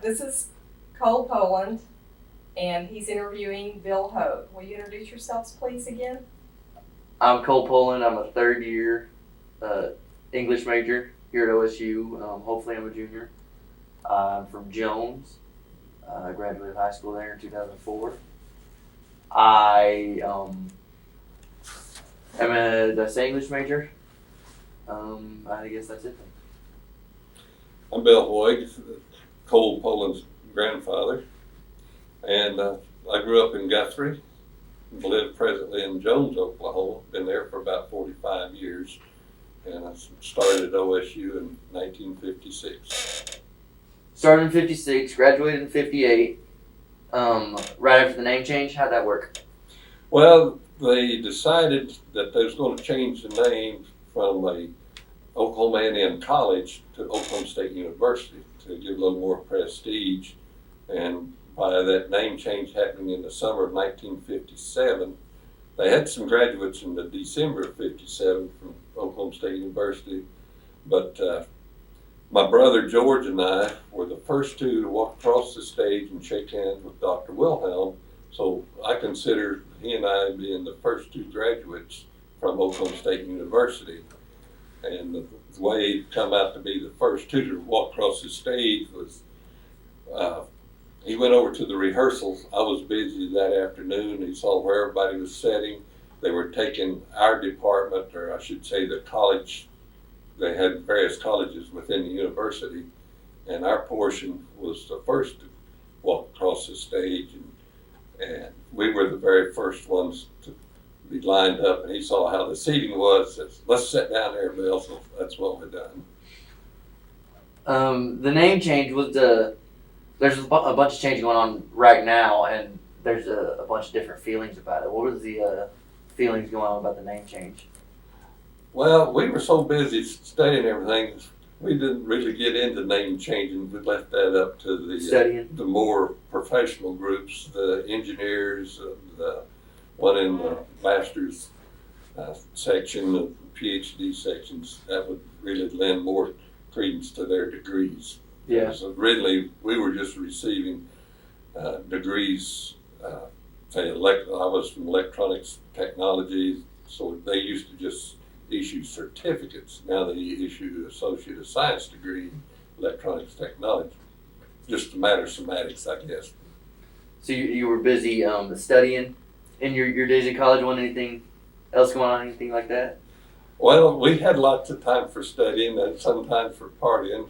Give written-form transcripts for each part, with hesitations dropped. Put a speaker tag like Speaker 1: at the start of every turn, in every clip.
Speaker 1: This is Cole Poland, and he's interviewing Bill Hoag. Will you introduce yourselves, please, again?
Speaker 2: I'm Cole Poland. I'm a third year English major here at OSU. Hopefully, I'm a junior. I'm from Jones. I graduated high school there in 2004. I am did I say English major? I guess that's it.
Speaker 3: I'm Bill Hoag, Cole Poland's grandfather, and I grew up in Guthrie, live presently in Jones, Oklahoma. Been there for about 45 years, and I started at OSU in 1956.
Speaker 2: Started in 56, graduated in 58. Right after the name change, how'd that work?
Speaker 3: Well, they decided that they was going to change the name from the Oklahoma A&M College to Oklahoma State University to give a little more prestige. And by that name change happening in the summer of 1957, they had some graduates in the December of 57 from Oklahoma State University. But my brother George and I were the first two to walk across the stage and shake hands with Dr. Wilhelm. So I consider he and I being the first two graduates from Oklahoma State University. And the way he come out to be the first two to walk across the stage was, he went over to the rehearsals. I was busy that afternoon. He saw where everybody was sitting. They were taking our department, or I should say the college. They had various colleges within the university, and our portion was the first to walk across the stage, and we were the very first ones to be lined up. And he saw how the seating was. Says, "Let's sit down there, Bill." So that's what we've done.
Speaker 2: The name change was there's a bunch of change going on right now, and there's a bunch of different feelings about it. What was the feelings going on about the name change?
Speaker 3: Well, we were so busy studying everything, we didn't really get into name changing. We left that up to the more professional groups, the engineers, the one in the master's section, the PhD sections. That would really lend more credence to their degrees.
Speaker 2: Yeah.
Speaker 3: So originally, we were just receiving degrees. I was from electronics technology, so they used to just issue certificates. Now they issue Associate of Science degree in electronics technology. Just a matter of semantics, I guess.
Speaker 2: So you were busy studying in your days in college. Wasn't anything else going on, anything like that?
Speaker 3: Well, we had lots of time for studying and sometimes for partying.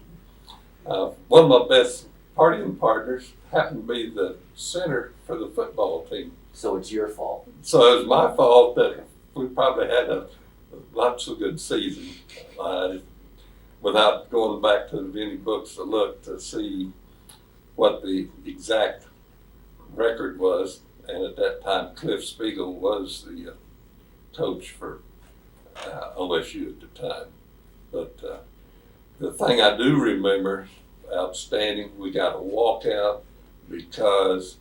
Speaker 3: One of my best partying partners happened to be the center for the football team.
Speaker 2: So it's your fault.
Speaker 3: So it was my fault that we probably had lots of good season. Without going back to any books to look to see what the exact record was, and at that time Cliff Spiegel was the coach for OSU at the time. But the thing I do remember outstanding, we got a walkout because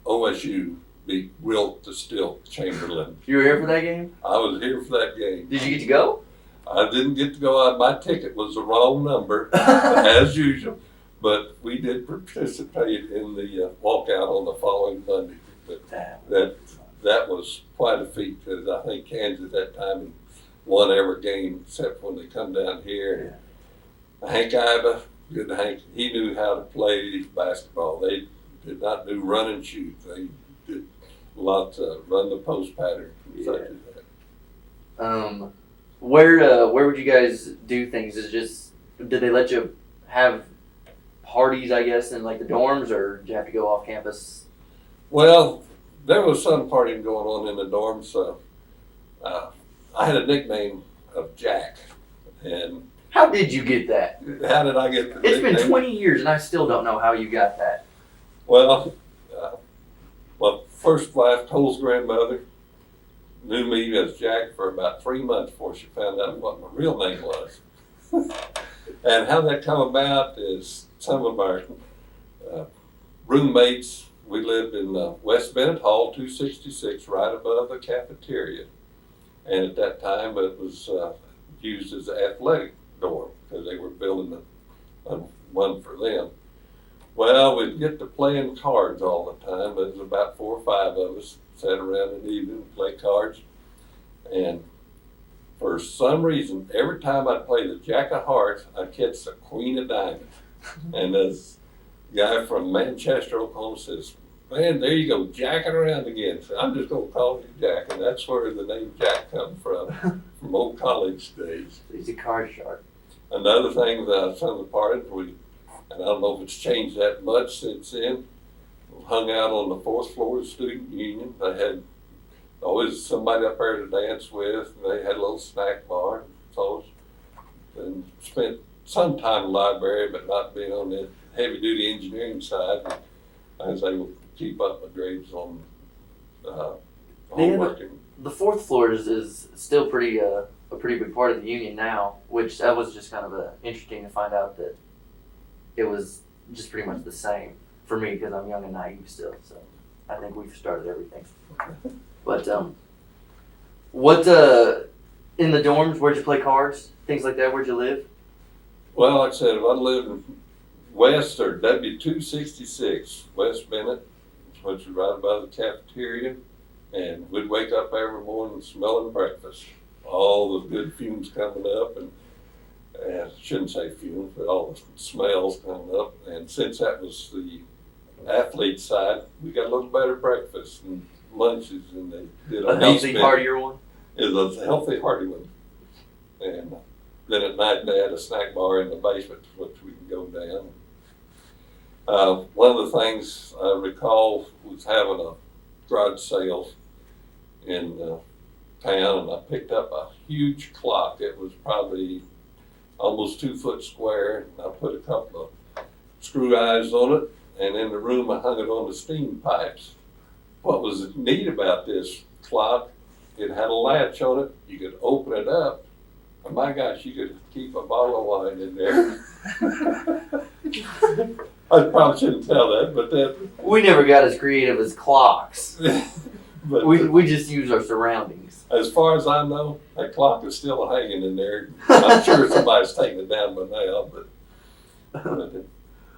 Speaker 3: OSU beat Wilt to Still Chamberlain.
Speaker 2: You were here for that game?
Speaker 3: I was here for that game.
Speaker 2: Did you get to go?
Speaker 3: I didn't get to go out. My ticket was the wrong number, as usual, but we did participate in the walkout on the following Monday. But that was quite a feat, because I think Kansas at that time won every game except when they come down here. Yeah. Hank Iba, good Hank, he knew how to play basketball. They did not do run and shoot. They did lots of run the post pattern and such as that.
Speaker 2: Where would you guys do things? Did they let you have parties, I guess, in like the dorms, or did you have to go off campus?
Speaker 3: Well, there was some partying going on in the dorms. So I had a nickname of Jack. And
Speaker 2: how did you get that?
Speaker 3: How did I get the
Speaker 2: nickname?
Speaker 3: It's
Speaker 2: been 20 years and I still don't know how you got that.
Speaker 3: Well, first wife, Cole's grandmother, knew me as Jack for about 3 months before she found out what my real name was. And how that come about is some of our roommates, we lived in West Bennett Hall, 266, right above the cafeteria. And at that time, it was used as an athletic dorm because they were building one for them. Well, we'd get to playing cards all the time. There was about 4 or 5 of us sat around in the evening and play cards. And for some reason, every time I'd play the Jack of Hearts, I'd catch the Queen of Diamonds. And this guy from Manchester, Oklahoma says, "Man, there you go, jacking around again." So I'm just going to call you Jack. And that's where the name Jack comes from old college days.
Speaker 2: He's a card shark.
Speaker 3: Another thing that some of the parties, and I don't know if it's changed that much since then, hung out on the 4th floor of the student union. They had always somebody up there to dance with, and they had a little snack bar. So, and spent some time in the library, but not being on the heavy duty engineering side. I was able to keep up my grades on homework.
Speaker 2: The 4th floor is still pretty a pretty big part of the union now, which that was just kind of interesting to find out that it was just pretty much the same for me because I'm young and naive still. So I think we've started everything. But what in the dorms? Where'd you play cards? Things like that. Where'd you live?
Speaker 3: Well, like I said, if I lived in West or W266, West Bennett, which is right above the cafeteria, and we'd wake up every morning smelling breakfast. All the good fumes coming up, and I shouldn't say fumes, but all the smells coming up. And since that was the athlete side, we got a little better breakfast and lunches than they did on
Speaker 2: A healthy, heartier one?
Speaker 3: It was a healthy, hearty one. And then at night they had a snack bar in the basement, which we could go down. One of the things I recall was having a garage sale in town, and I picked up a huge clock. It was probably almost 2 foot square, and I put a couple of screw eyes on it, and in the room I hung it on the steam pipes. What was neat about this clock, it had a latch on it. You could open it up, and my gosh, you could keep a bottle of wine in there. I probably shouldn't tell that, but that.
Speaker 2: We never got as creative as clocks.
Speaker 3: But
Speaker 2: we just use our surroundings.
Speaker 3: as far as I know, that clock is still hanging in there. I'm sure somebody's taken it down by now, but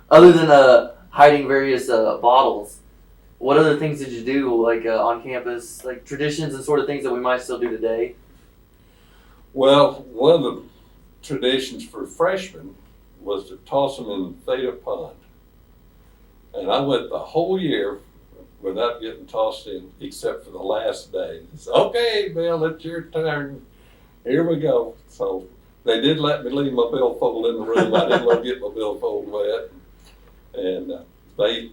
Speaker 2: Other than hiding various bottles, what other things did you do, like on campus, like traditions and sort of things that we might still do today?
Speaker 3: Well, one of the traditions for freshmen was to toss them in Theta Pond. And I went the whole year without getting tossed in, except for the last day. It's okay, Bill, it's your turn. Here we go. So they did let me leave my billfold in the room. I didn't want to get my billfold wet. And they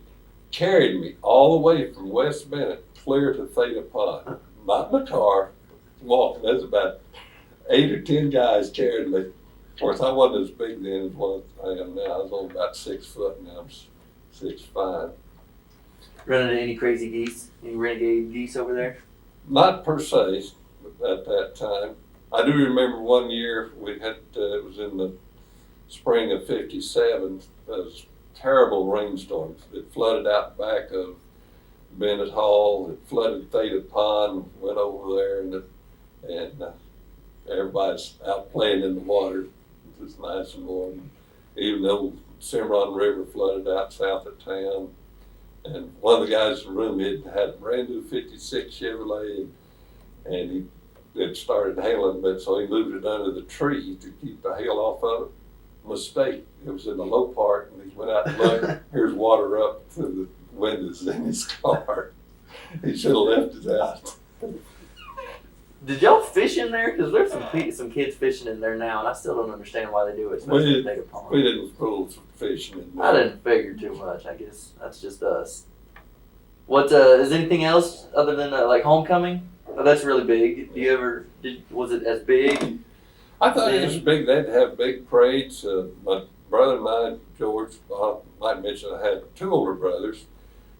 Speaker 3: carried me all the way from West Bennett clear to Theta Pond. Not in the car, walking. There's about 8 or 10 guys carrying me. Of course, I wasn't as big then as what I am now. I was only about 6 foot, and now I'm 6'5".
Speaker 2: Running into any crazy geese? Any renegade geese over there?
Speaker 3: Not per se at that time. I do remember one year we had, it was in the spring of '57, those terrible rainstorms. It flooded out back of Bennett Hall. It flooded Theta Pond, went over there, and everybody's out playing in the water. It's nice and warm. Even though Cimarron River flooded out south of town. And one of the guys in the room had a brand new '56 Chevrolet, and he had started hailing a bit, so he moved it under the tree to keep the hail off of it. Mistake. It was in the low part, and he went out and looked. Here's water up through the windows in his car. He should have left it out.
Speaker 2: Did y'all fish in there? Because there's some kids fishing in there now, and I still don't understand why they do it.
Speaker 3: We
Speaker 2: Especially Theta Pond.
Speaker 3: didn't pull fishing in there.
Speaker 2: I didn't figure too much. I guess that's just us. What is anything else other than like homecoming? Oh, that's really big. Was it as big?
Speaker 3: I thought it was big. They'd have big parades. My brother and I, George, I might mention I had 2 older brothers,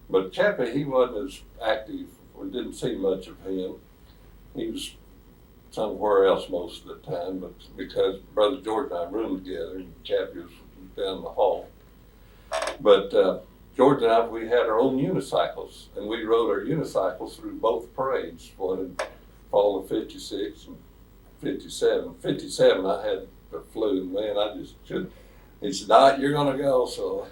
Speaker 3: but Chappie, he wasn't as active. We didn't see much of him. He was somewhere else most of the time, but because Brother George and I roomed together, and Chappie was down the hall. But George and I, we had our own unicycles, and we rode our unicycles through both parades, one in fall of '56 and '57. '57, I had the flu, man, I just couldn't. He said, "All right, you're gonna go." So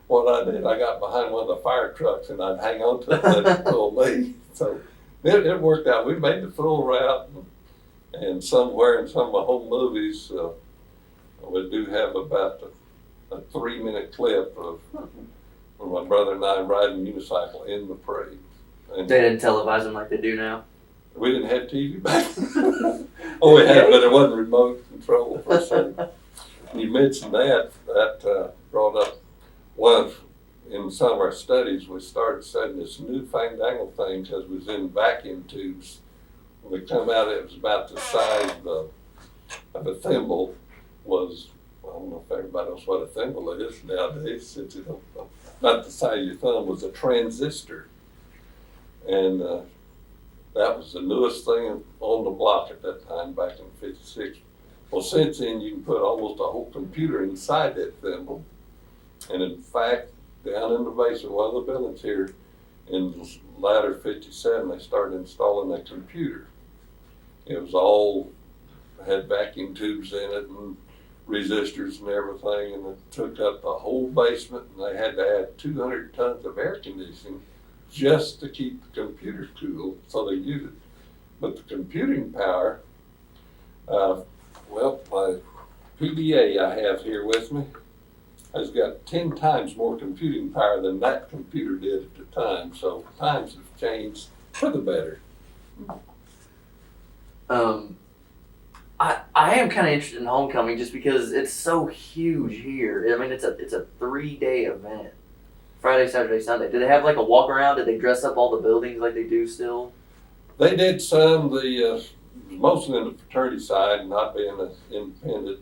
Speaker 3: what I did, I got behind one of the fire trucks and I'd hang on to it and let it pull me. So it worked out. We made the full route, and somewhere in some of my home movies, we do have about a 3-minute clip of when my brother and I riding a unicycle in the parade. And
Speaker 2: They didn't televise them like they do now.
Speaker 3: we didn't have TV back then. Oh, we had, but it wasn't remote control per se. You mentioned that brought up in some of our studies, we started studying this newfangled thing because it was in vacuum tubes. When we come out, it was about the size of a thimble. I don't know if everybody knows what a thimble is nowadays, since it's about the size of your thumb, was a transistor. And that was the newest thing on the block at that time, back in '56. Well, since then, you can put almost a whole computer inside that thimble. And in fact, down in the basement, one of the buildings here, in the latter '57, they started installing that computer. It was all, had vacuum tubes in it and resistors and everything, and it took up the whole basement, and they had to add 200 tons of air conditioning just to keep the computer cool, so they used it. But the computing power, my PDA I have here with me has got 10 times more computing power than that computer did at the time. So times have changed for the better.
Speaker 2: I am kind of interested in homecoming just because it's so huge here. I mean, it's a 3-day event. Friday, Saturday, Sunday. Did they have like a walk around? Did they dress up all the buildings like they do still?
Speaker 3: They did some, mostly in the fraternity side, not being an independent.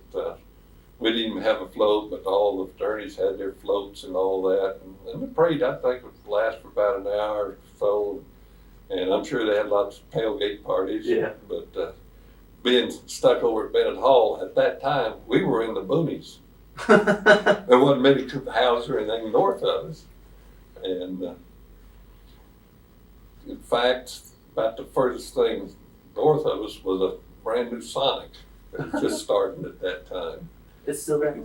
Speaker 3: We didn't even have a float, but all the fraternities had their floats and all that. And the parade, I think, would last for about an hour or so. And I'm sure they had lots of tailgate parties.
Speaker 2: Yeah.
Speaker 3: But being stuck over at Bennett Hall, at that time, we were in the boonies. There wasn't many houses or anything north of us. And in fact, about the furthest thing north of us was a brand new Sonic that was just starting at that time.
Speaker 2: It's still there.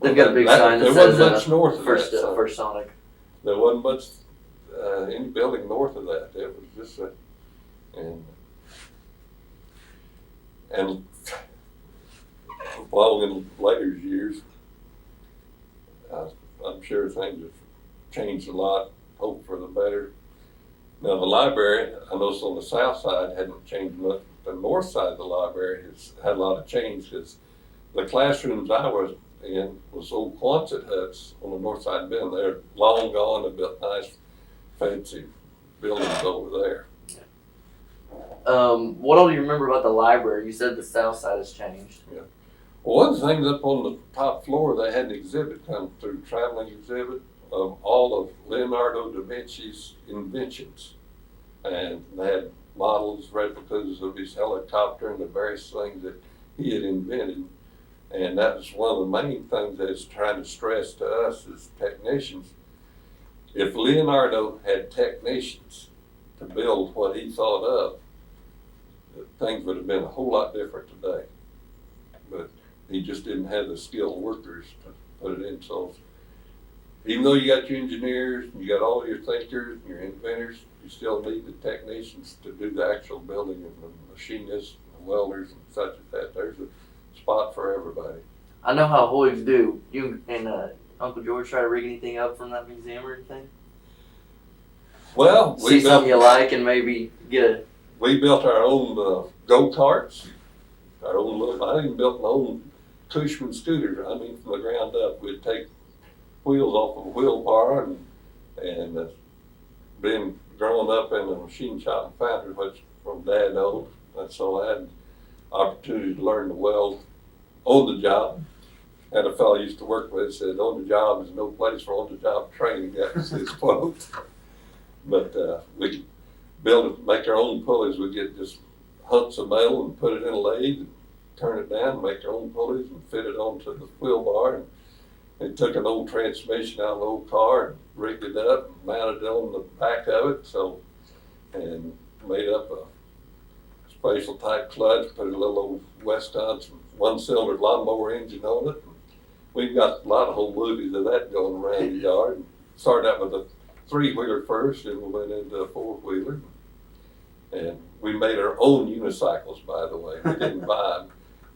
Speaker 3: They've
Speaker 2: got a big sign that
Speaker 3: there
Speaker 2: says
Speaker 3: wasn't much north of
Speaker 2: first,
Speaker 3: that.
Speaker 2: first Sonic.
Speaker 3: There wasn't much any building north of that. It was just and well, in later years, I'm sure things have changed a lot. Hope for the better. Now the library, I noticed on the south side hadn't changed much. The north side of the library has had a lot of change because the classrooms I was in was old Quonset huts on the north side of the building. They're long gone. They built nice, fancy buildings over there.
Speaker 2: What all do you remember about the library? You said the south side has changed.
Speaker 3: Yeah. Well, one of the things up on the top floor, they had an exhibit come through, traveling exhibit of all of Leonardo da Vinci's inventions. And they had models, replicas of his helicopter and the various things that he had invented. And that was one of the main things that it's trying to stress to us as technicians. If Leonardo had technicians to build what he thought of, things would have been a whole lot different today. But he just didn't have the skilled workers to put it in. So even though you got your engineers, and you got all your thinkers and your inventors, you still need the technicians to do the actual building, and the machinists, and the welders, and such as that. There's a spot for everybody.
Speaker 2: I know how Hoags do. You and Uncle George try to rig anything up from that museum or anything?
Speaker 3: Well,
Speaker 2: See something you like and maybe
Speaker 3: we built our own go-karts, our own little, I even built my own Cushman scooter. I mean, from the ground up. We'd take wheels off of a wheel bar and being growing up in a machine shop and foundry, which from Dad owned, and so I had opportunity to learn to weld on the job. And a fellow I used to work with said, on the job is no place for on the job training. That was his quote. But we could make our own pulleys. We'd get just hunks of metal and put it in a lathe and turn it down, make our own pulleys and fit it onto the wheel bar. And it took an old transmission out of an old car and rigged it up and mounted it on the back of it. And made up a special type clutch, put a little old Wisconsin 1-cylinder lawnmower engine on it, and we've got a lot of whole movies of that going around the yard. Started out with a 3-wheeler first, and we went into a 4-wheeler. And we made our own unicycles, by the way. We didn't buy them.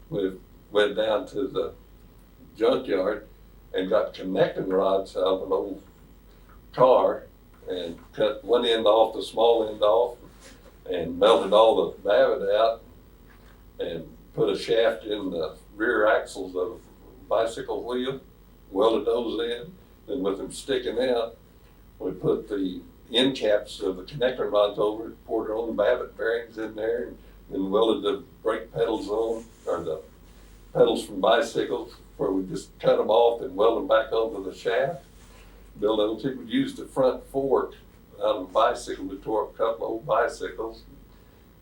Speaker 3: We went down to the junkyard and got connecting rods out of an old car and cut one end off, the small end off, and melted all the davit out and put a shaft in the rear axles of a bicycle wheel, welded those in, then with them sticking out, we put the end caps of the connector rods over it, poured our own Babbitt bearings in there, and then welded the brake pedals on, or the pedals from bicycles, where we just cut them off and weld them back onto the shaft. Bill Hoag would use the front fork out of a bicycle. We tore up a couple of old bicycles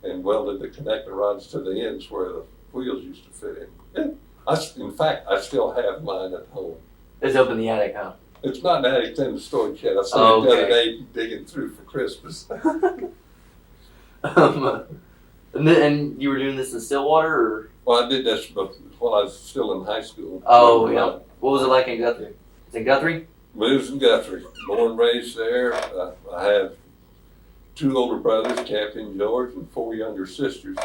Speaker 3: and welded the connector rods to the ends where the wheels used to fit in. In fact, I still have mine at home.
Speaker 2: It's up in the attic, huh?
Speaker 3: It's not an attic, it's in the storage shed. I saw it the other
Speaker 2: Okay.
Speaker 3: day digging through for Christmas.
Speaker 2: And you were doing this in Stillwater, or?
Speaker 3: Well, I did this while I was still in high school.
Speaker 2: Oh, yeah. What was it like in Guthrie? It's in Guthrie?
Speaker 3: Lives in Guthrie, born and raised there. I have 2 older brothers, Captain George, and 4 younger sisters.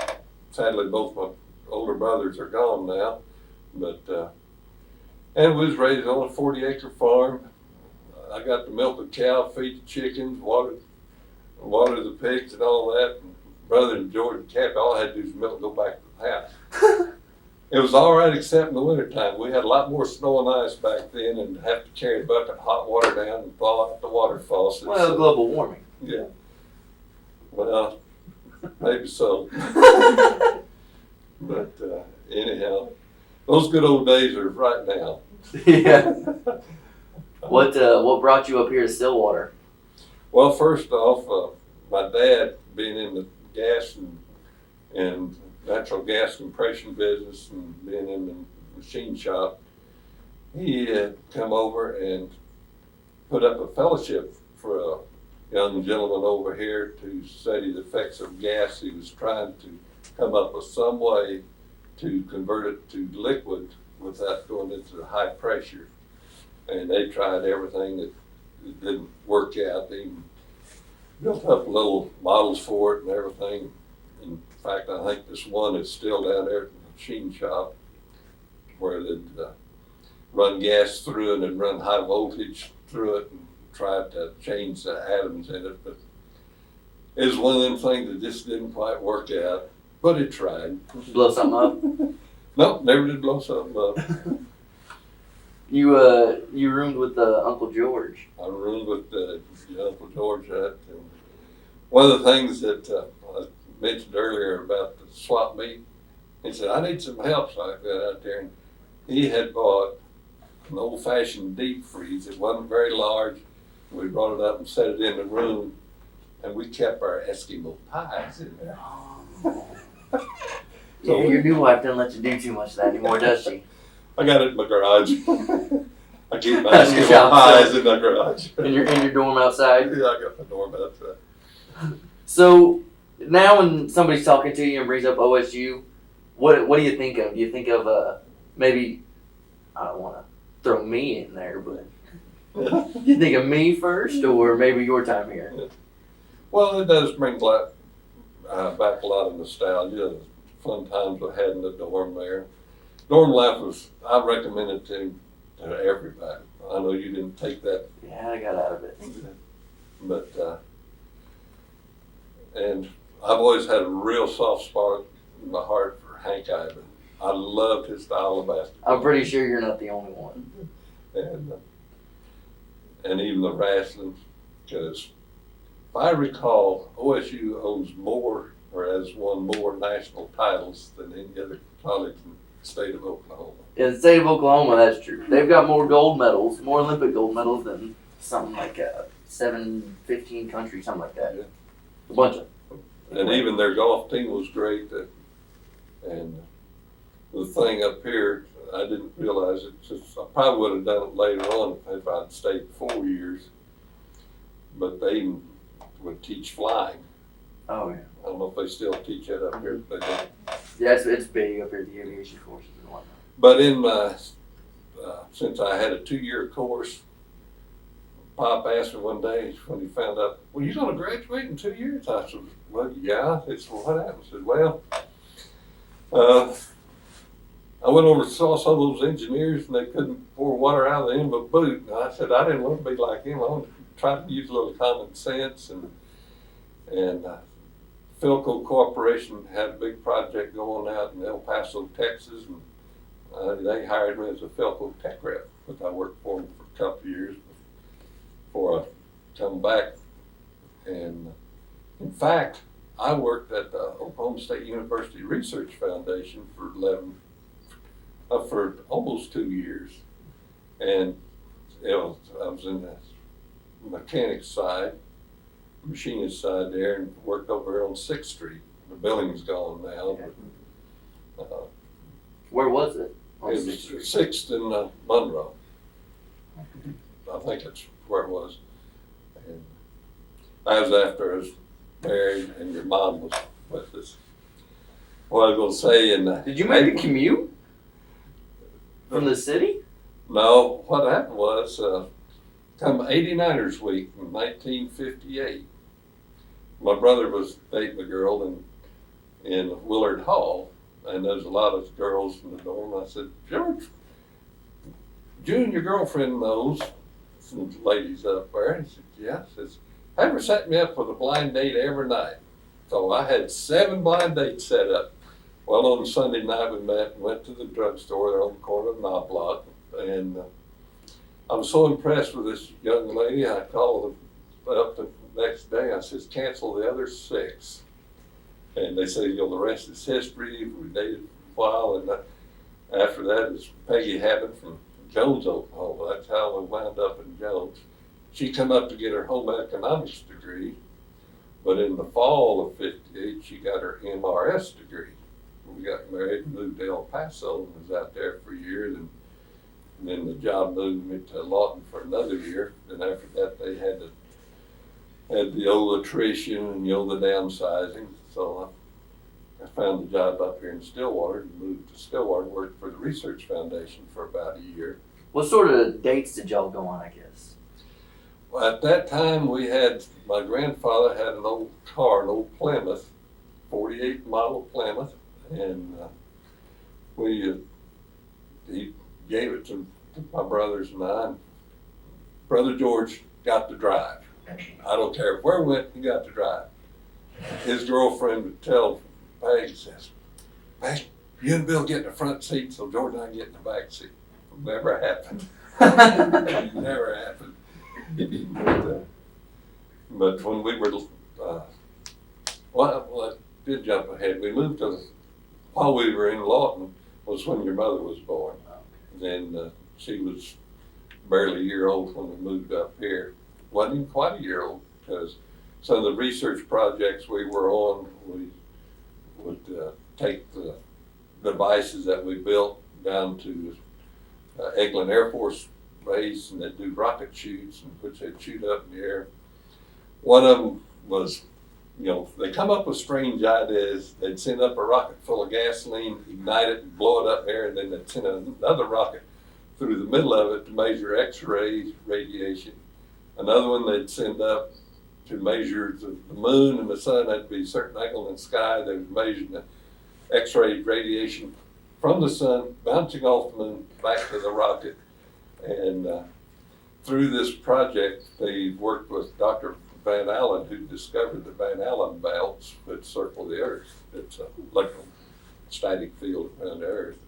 Speaker 3: Sadly, both my older brothers are gone now, but and we was raised on a 40-acre farm. I got to milk the cow, feed the chickens, water the pigs, and all that. And brother and George and Cap, all I had to do was milk and go back to the house. It was all right except in the wintertime. We had a lot more snow and ice back then, and have to carry a bucket of hot water down and thaw out the water faucets.
Speaker 2: Well, global warming.
Speaker 3: Yeah. Well, maybe so. But anyhow, those good old days are right now.
Speaker 2: Yeah. What brought you up here to Stillwater?
Speaker 3: Well, first off, my dad, being in the gas and natural gas compression business and being in the machine shop, he had come over and put up a fellowship for a young gentleman over here to study the effects of gas. He was trying to come up with some way to convert it to liquid without going into high pressure. And they tried everything that it didn't work out. They built up little models for it and everything. In fact, I think this one is still down there at the machine shop where they'd run gas through it and run high voltage through it and try to change the atoms in it. But it was one of them things that just didn't quite work out, but it tried.
Speaker 2: Blow something up?
Speaker 3: Nope, never did blow something up.
Speaker 2: You roomed with Uncle George.
Speaker 3: I roomed with Uncle George. And one of the things that I mentioned earlier about the swap meet, he said, I need some help, so I got out there. And he had bought an old-fashioned deep freeze. It wasn't very large. We brought it up and set it in the room, and we kept our Eskimo pies in there.
Speaker 2: Yeah, your new wife doesn't let you do too much of that anymore, does she?
Speaker 3: I got it in my garage. I keep my
Speaker 2: That's your
Speaker 3: Eskimo
Speaker 2: shop,
Speaker 3: pies in my garage.
Speaker 2: In your dorm outside?
Speaker 3: Yeah, I got my dorm outside.
Speaker 2: So now when somebody's talking to you and brings up OSU, what do you think of? Do you think of maybe, I don't want to throw me in there, but do you think of me first or maybe your time here?
Speaker 3: Well, it does bring back a lot of nostalgia, the fun times we had in the dorm there. Dorm life I recommend it to everybody. I know you didn't take that.
Speaker 2: Yeah, I got out of it.
Speaker 3: But, and I've always had a real soft spot in my heart for Hank Ivan. I loved his style of basketball.
Speaker 2: I'm pretty sure you're not the only one.
Speaker 3: And even the wrestling, because if I recall, OSU owns more or has won more national titles than any other college in the state of Oklahoma.
Speaker 2: In the state of Oklahoma, that's true. They've got more gold medals, more Olympic gold medals than something like 15 countries, something like that.
Speaker 3: Yeah.
Speaker 2: A bunch of.
Speaker 3: And even their golf team was great. And the thing up here, I didn't realize it. I probably would have done it later on if I'd stayed 4 years. But they even would teach flying.
Speaker 2: Oh yeah.
Speaker 3: I don't know if they still teach that up here, but they don't.
Speaker 2: Yeah, it's big up here, the aviation courses and whatnot.
Speaker 3: But in my since I had a 2-year course, Pop asked me one day when he found out, well, you gonna graduate in 2 years? I said, well, yeah. He said, well, what happened? I said, well, I went over and saw some of those engineers and they couldn't pour water out of the end of a boot. And I said, I didn't want to be like him. I wanted to try to use a little common sense. And Philco Corporation had a big project going out in El Paso, Texas. And they hired me as a Philco tech rep, but I worked for them for a couple of years before I come back. And in fact, I worked at the Oklahoma State University Research Foundation for almost 2 years. And I was in the mechanics side, machinist side there, and worked over here on 6th Street. The building's gone now. But,
Speaker 2: Where was it?
Speaker 3: it was 6th and Monroe. I think that's where it was. And that was after I was married and your mom was with us. What I was gonna say,
Speaker 2: Did you make the commute from the city?
Speaker 3: No, what happened was, come 89ers week in 1958, my brother was dating a girl in Willard Hall, and there's a lot of girls in the dorm. I said, George, June, your girlfriend knows some ladies up there. He said, yeah. He says, have her set me up with a blind date every night. So I had 7 blind dates set up. Well, on Sunday night we met and went to the drugstore there on the corner of Knobloch, and I was so impressed with this young lady, I called them up the next day. I said, cancel the other 6. And they said, the rest is history. We dated a while, and after that is Peggy Habit from Jones, Oklahoma. That's how we wound up in Jones. She come up to get her home economics degree, but in the fall of '58, she got her MRS degree. We got married and moved to El Paso and was out there for a year. And then the job moved me to Lawton for another year. And after that, they had the old attrition and the downsizing. So I found a job up here in Stillwater and moved to Stillwater, worked for the Research Foundation for about a year.
Speaker 2: What sort of dates did y'all go on, I guess?
Speaker 3: Well, at that time, my grandfather had an old car, an old Plymouth, 48 model Plymouth, and he gave it to my brothers and I. And Brother George got to drive. I don't care where we went, he got to drive. His girlfriend would tell Peg, says, Peg, you and Bill get in the front seat so George and I get in the back seat. Never happened. Never happened. But when we were, I did jump ahead. We moved while we were in Lawton was when your mother was born. And she was barely a year old when we moved up here. Wasn't even quite a year old, because some of the research projects we were on, we would take the devices that we built down to Eglin Air Force Base, and they'd do rocket shoots, which they'd shoot up in the air. One of them was, they come up with strange ideas. They'd send up a rocket full of gasoline, ignite it, and blow it up there, and then they'd send another rocket through the middle of it to measure X-ray radiation. Another one they'd send up to measure the moon and the sun. That'd be a certain angle in the sky. They would measure the X-ray radiation from the sun, bouncing off the moon, back to the rocket. And through this project, they worked with Dr. Van Allen, who discovered the Van Allen belts that circle the Earth. It's an electrostatic field around the Earth.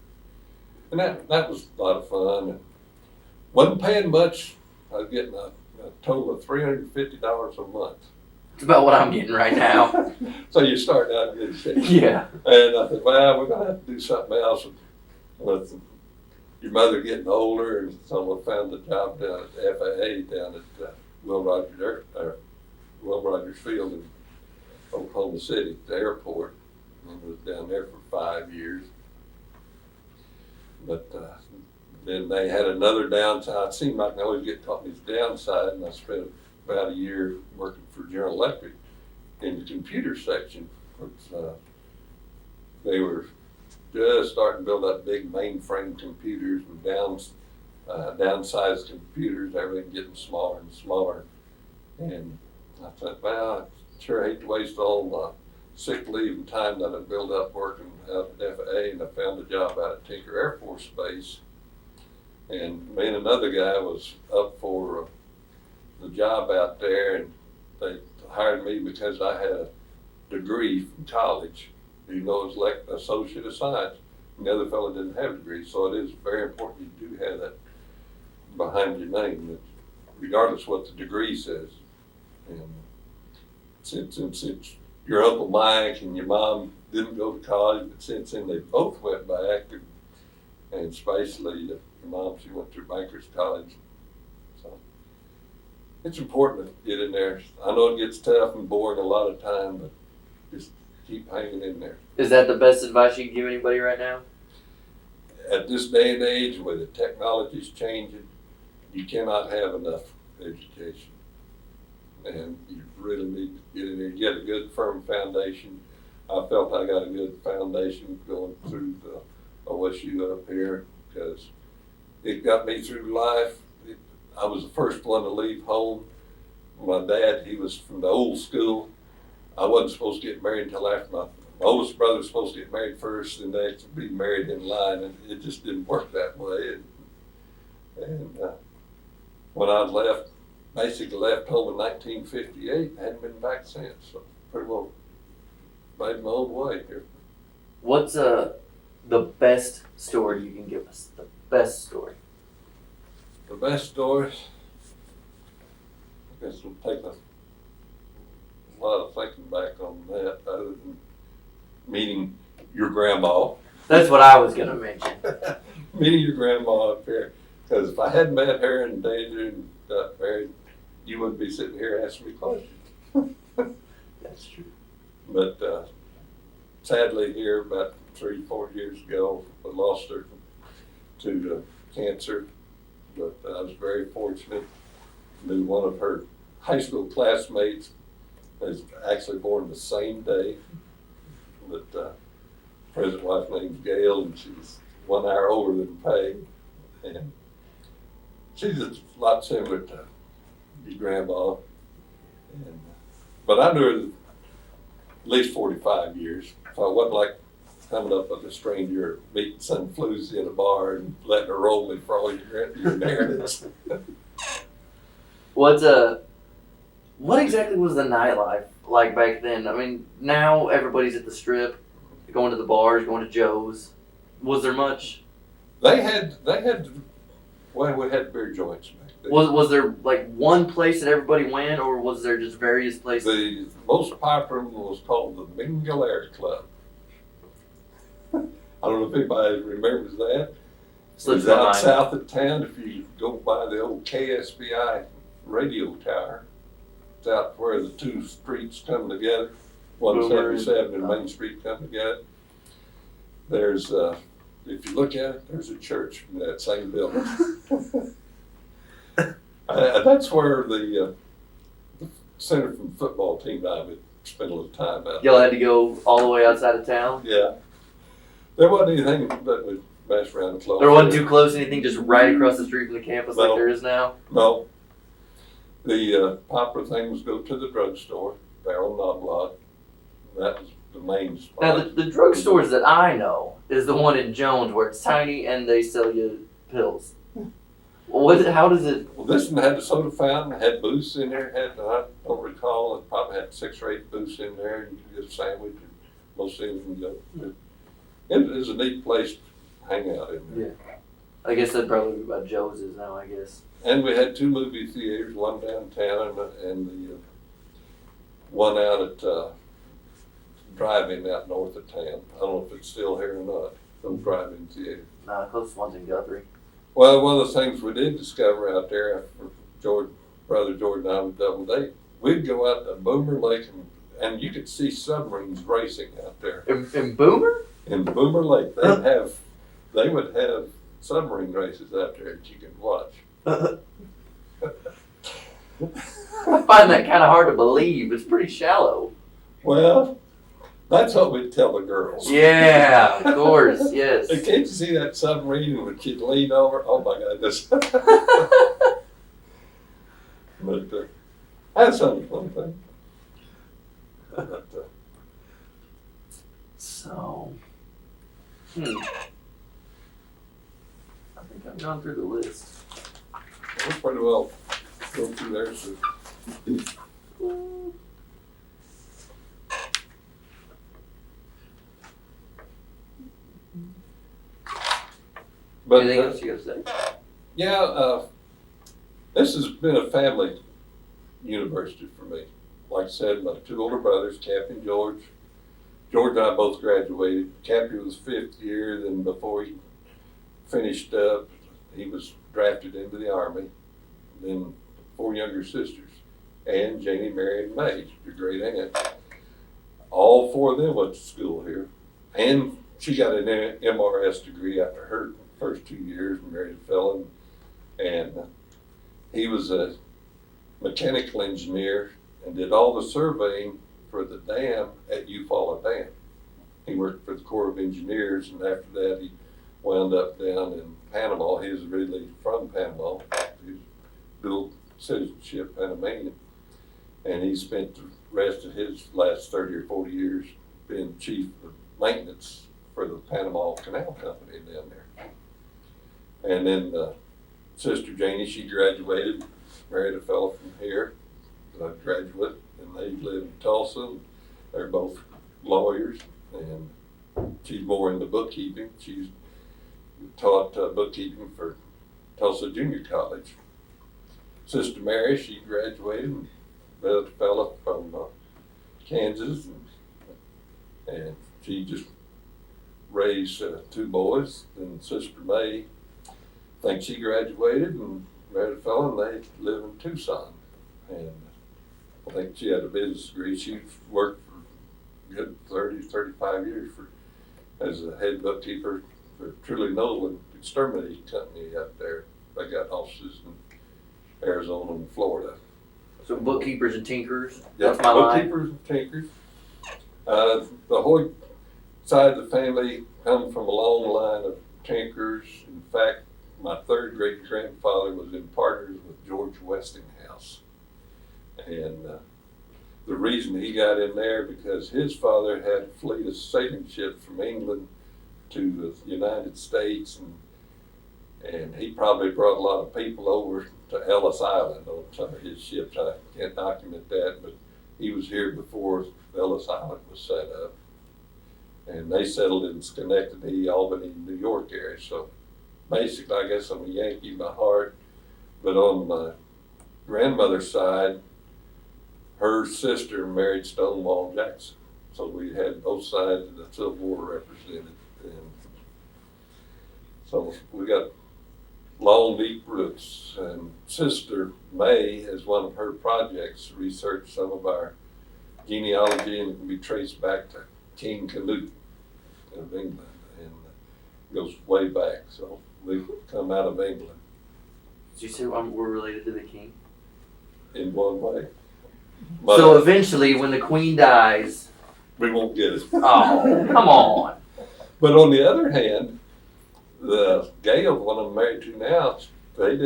Speaker 3: And that was a lot of fun. And wasn't paying much. I was getting a total of $350 a month.
Speaker 2: It's about what I'm getting right now.
Speaker 3: So you start out in good shape.
Speaker 2: Yeah.
Speaker 3: And I thought, well, we're going to have to do something else with your mother getting older. And so I found a job down at the FAA down at Will Rogers Field in Oklahoma City, the airport. And was down there for 5 years. But then they had another downside. It seemed like I always get taught this downside, and I spent about a year working for General Electric in the computer section. They were just starting to build up big mainframe computers, and downsized computers, everything getting smaller and smaller. And I thought, well, I sure hate to waste all the sick leave and time that I built up working out at FAA, and I found a job out at Tinker Air Force Base. And me and another guy was up for the job out there, and they hired me because I had a degree from college, even though it was like an associate of science. And the other fellow didn't have a degree, so it is very important you do have that behind your name, regardless what the degree says. And since your Uncle Mike and your mom didn't go to college, but since then they both went back, and especially your mom, she went through Bankers College. So it's important to get in there. I know it gets tough and boring a lot of time, but just keep hanging in there.
Speaker 2: Is that the best advice you can give anybody right now?
Speaker 3: At this day and age, where the technology's changing, you cannot have enough education. And you really need to get in there, get a good firm foundation. I felt I got a good foundation going through the OSU up here, because it got me through life. I was the first one to leave home. My dad, he was from the old school. I wasn't supposed to get married until after my oldest brother was supposed to get married first, and they to be married in line, and it just didn't work that way. And when I left, basically left home in 1958, hadn't been back since. So pretty well made my own way here.
Speaker 2: What's the best story you can give us? The best story.
Speaker 3: The best stories, I guess it'll take a lot of thinking back on that, other than meeting your grandma.
Speaker 2: That's what I was gonna mention.
Speaker 3: Meeting your grandma up here, because if I hadn't met her in danger and got married, you wouldn't be sitting here asking me questions.
Speaker 2: That's true.
Speaker 3: But sadly, here about 3-4 years ago, I lost her to cancer. But I was very fortunate. Knew one of her high school classmates was actually born the same day. But present wife's name's Gail, and she's 1 hour older than Peg. And she's a lot similar to your grandma. And, but I knew her at least 45 years. So I wasn't like coming up with a stranger, meeting some floozy in a bar and letting her roll me for all your inheritance.
Speaker 2: What exactly was the nightlife like back then? I mean, now everybody's at the Strip, going to the bars, going to Joe's. Was there much?
Speaker 3: They had, well, we had beer joints back then.
Speaker 2: Was there like one place that everybody went, or was there just various places?
Speaker 3: The most popular one was called the Mingalair Club. I don't know if anybody remembers that. It was out south of town. If you go by the old KSBI radio tower, it's out where the two streets come together, 177 and Main Street come together. There's, if you look at it, there's a church in that same building. That's where the center from the football team I would spend a little time out.
Speaker 2: Y'all had to go all the way outside of town?
Speaker 3: Yeah. There wasn't anything that would mess around the close.
Speaker 2: There wasn't too close, anything just right across the street from the campus like there is now?
Speaker 3: No. The popular thing was go to the drugstore, there on Knobloch. That was the main spot.
Speaker 2: Now, the drugstores that I know is the one in Jones where it's tiny and they sell you pills. How does it?
Speaker 3: Well, this one had the soda fountain, had booths in there, I don't recall, it probably had 6 or 8 booths in there, and you could get a sandwich, and most things would go. It was a neat place to hang out in there.
Speaker 2: Yeah. I guess that'd probably be about Joe's is now, I guess.
Speaker 3: And we had 2 movie theaters, one downtown and the one out at drive-in out north of town. I don't know if it's still here or not, the drive-in theater.
Speaker 2: No, the closest one's in Guthrie.
Speaker 3: Well, one of the things we did discover out there after Brother Jordan and I would double date, we'd go out to Boomer Lake and you could see submarines racing out there.
Speaker 2: In Boomer?
Speaker 3: In Boomer Lake, they would have submarine races out there that you could watch.
Speaker 2: I find that kind of hard to believe. It's pretty shallow.
Speaker 3: Well, That's what we tell the girls.
Speaker 2: Yeah, of course, yes.
Speaker 3: Hey, can't you see that submarine when she'd lean over? Oh my goodness. But that's something fun thing. But,
Speaker 2: So, I think I've gone through the list.
Speaker 3: we'll pretty well go through there. So. But,
Speaker 2: Anything else you gotta say?
Speaker 3: yeah, this has been a family university for me. Like I said, my two older brothers, Cappy and George. George and I both graduated. Cappy was fifth year, then before he finished up, he was drafted into the Army. Then 4 younger sisters, Ann, Janie, Mary, and May, your great aunt. All 4 of them went to school here. And she got an MRS degree after her first 2 years, married a fellow. And he was a mechanical engineer and did all the surveying for the dam at Eufaula Dam. He worked for the Corps of Engineers, and after that he wound up down in Panama. He was originally from Panama. He was dual citizenship Panamanian. And he spent the rest of his last 30 or 40 years being chief of maintenance for the Panama Canal Company down there. And then Sister Janie, she graduated, married a fellow from here, a graduate, and they live in Tulsa. They're both lawyers, and she's more into bookkeeping. She's taught bookkeeping for Tulsa Junior College. Sister Mary, she graduated and met a fellow from Kansas, and she just raised 2 boys. And Sister May, I think she graduated and married a fellow, and they live in Tucson. And I think she had a business degree. She worked for good 30, 35 years as a head bookkeeper for Truly Nolan Exterminating Company out there. They got offices in Arizona and Florida.
Speaker 2: So bookkeepers and tinkers.
Speaker 3: Yep,
Speaker 2: That's my line.
Speaker 3: bookkeepers and tinkers. The Hoag side of the family come from a long line of tinkers. In fact, my 3rd great grandfather was in partners with George Westinghouse. And the reason he got in there because his father had a fleet of sailing ships from England to the United States, and he probably brought a lot of people over to Ellis Island on some of his ships. I can't document that, but he was here before Ellis Island was set up. And they settled in Schenectady, Albany, New York area. So basically, I guess I'm a Yankee by heart. But on my grandmother's side, her sister married Stonewall Jackson. So we had both sides of the Civil War represented. And so we got long, deep roots. And Sister May, as one of her projects, researched some of our genealogy, and it can be traced back to King Canute of England, and goes way back. So we've come out of England
Speaker 2: Did you say we're related to the king?
Speaker 3: in one way. But
Speaker 2: So eventually, when the queen dies,
Speaker 3: we won't get it.
Speaker 2: oh, come on.
Speaker 3: But on the other hand, the Gale, one I'm married to now, they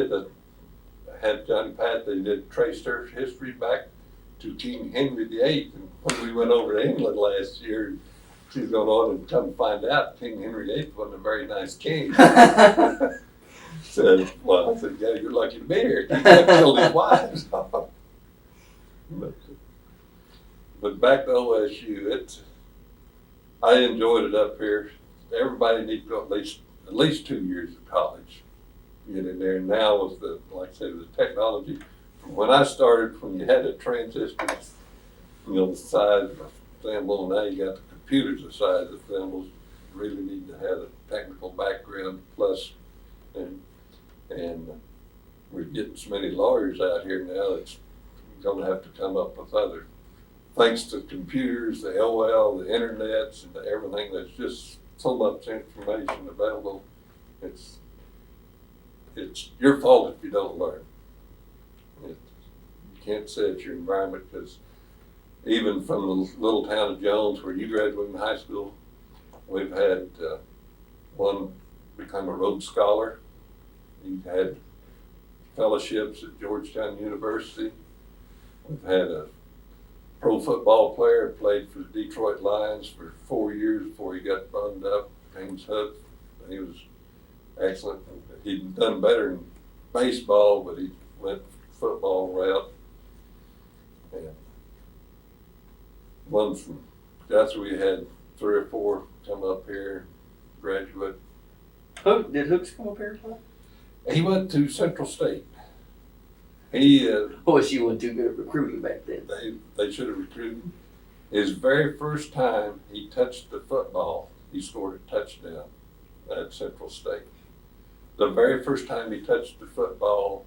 Speaker 3: had Johnny Pat, they did trace their history back to King Henry VIII. And when we went over to England last year, she's going on and come find out King Henry VIII wasn't a very nice king. Said, well, I said, yeah, you're lucky to be here. He killed his wives. But back to OSU, I enjoyed it up here. Everybody needs to go at least 2 years of college. Get in there. Now with the, like I said, the technology. From when I started, when you had the transistors, the size of a thimble, now you got the computers the size of thimbles. You really need to have a technical background plus, and we're getting so many lawyers out here now that's going to have to come up with other, thanks to computers, the LL, the internets, and everything. There's just so much information available. It's your fault if you don't learn. You can't say it's your environment, because even from the little town of Jones where you graduated from high school, we've had one become a Rhodes Scholar. He's had fellowships at Georgetown University. We've had a pro football player, played for the Detroit Lions for 4 years before he got bummed up, James Hook. He was excellent. He'd done better in baseball, but he went football route. And one from, that's we had 3 or 4 come up here, graduate.
Speaker 2: Hook, did Hooks come up here to play?
Speaker 3: He went to Central State. He,
Speaker 2: OSU wasn't too good at recruiting back then.
Speaker 3: they should have recruited. His very first time he touched the football, he scored a touchdown at Central State. The very first time he touched the football,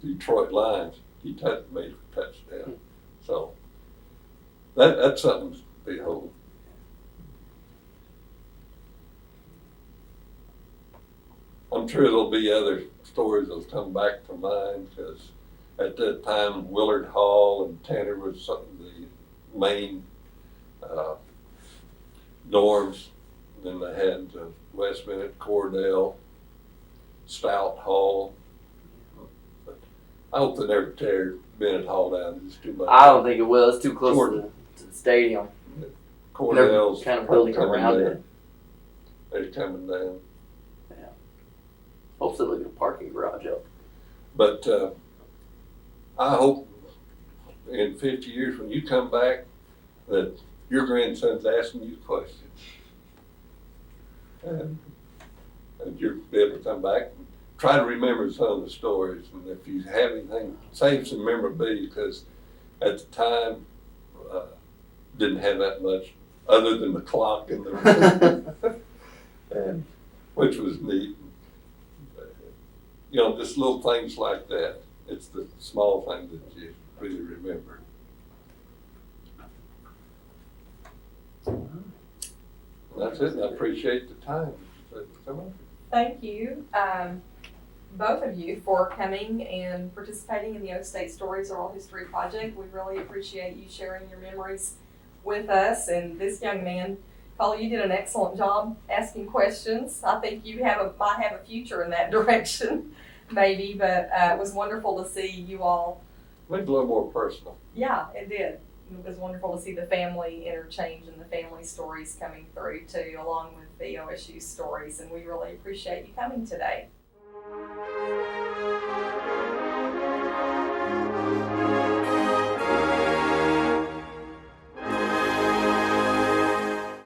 Speaker 3: Detroit Lions, he made a touchdown. So that's something to behold. I'm sure there'll be other stories that'll come back to mind, because at that time Willard Hall and Tanner was some of the main dorms. Then they had West Bennett, Cordell, Stout Hall. But I hope they never tear Bennett Hall down. It's too much.
Speaker 2: I don't think it will. It's too close to the stadium.
Speaker 3: Cordell's
Speaker 2: kind of building
Speaker 3: coming
Speaker 2: around
Speaker 3: down.
Speaker 2: it.
Speaker 3: They're coming down.
Speaker 2: Hopefully they'll get a parking garage up.
Speaker 3: But I hope in 50 years when you come back that your grandson's asking you questions. And you'll be able to come back and try to remember some of the stories. And if you have anything, save some memorabilia, because at the time, didn't have that much other than the clock in the room, and which was neat. You know, just little things like that. It's the small things that you really remember. That's it. I appreciate the time.
Speaker 1: Thank you, both of you, for coming and participating in the O State Stories Oral History Project. We really appreciate you sharing your memories with us. And this young man, Paul, you did an excellent job asking questions. I think you might have a future in that direction, maybe, but it was wonderful to see you all.
Speaker 3: Made it a little more personal.
Speaker 1: Yeah, it did. It was wonderful to see the family interchange and the family stories coming through too, along with the OSU stories, and we really appreciate you coming today.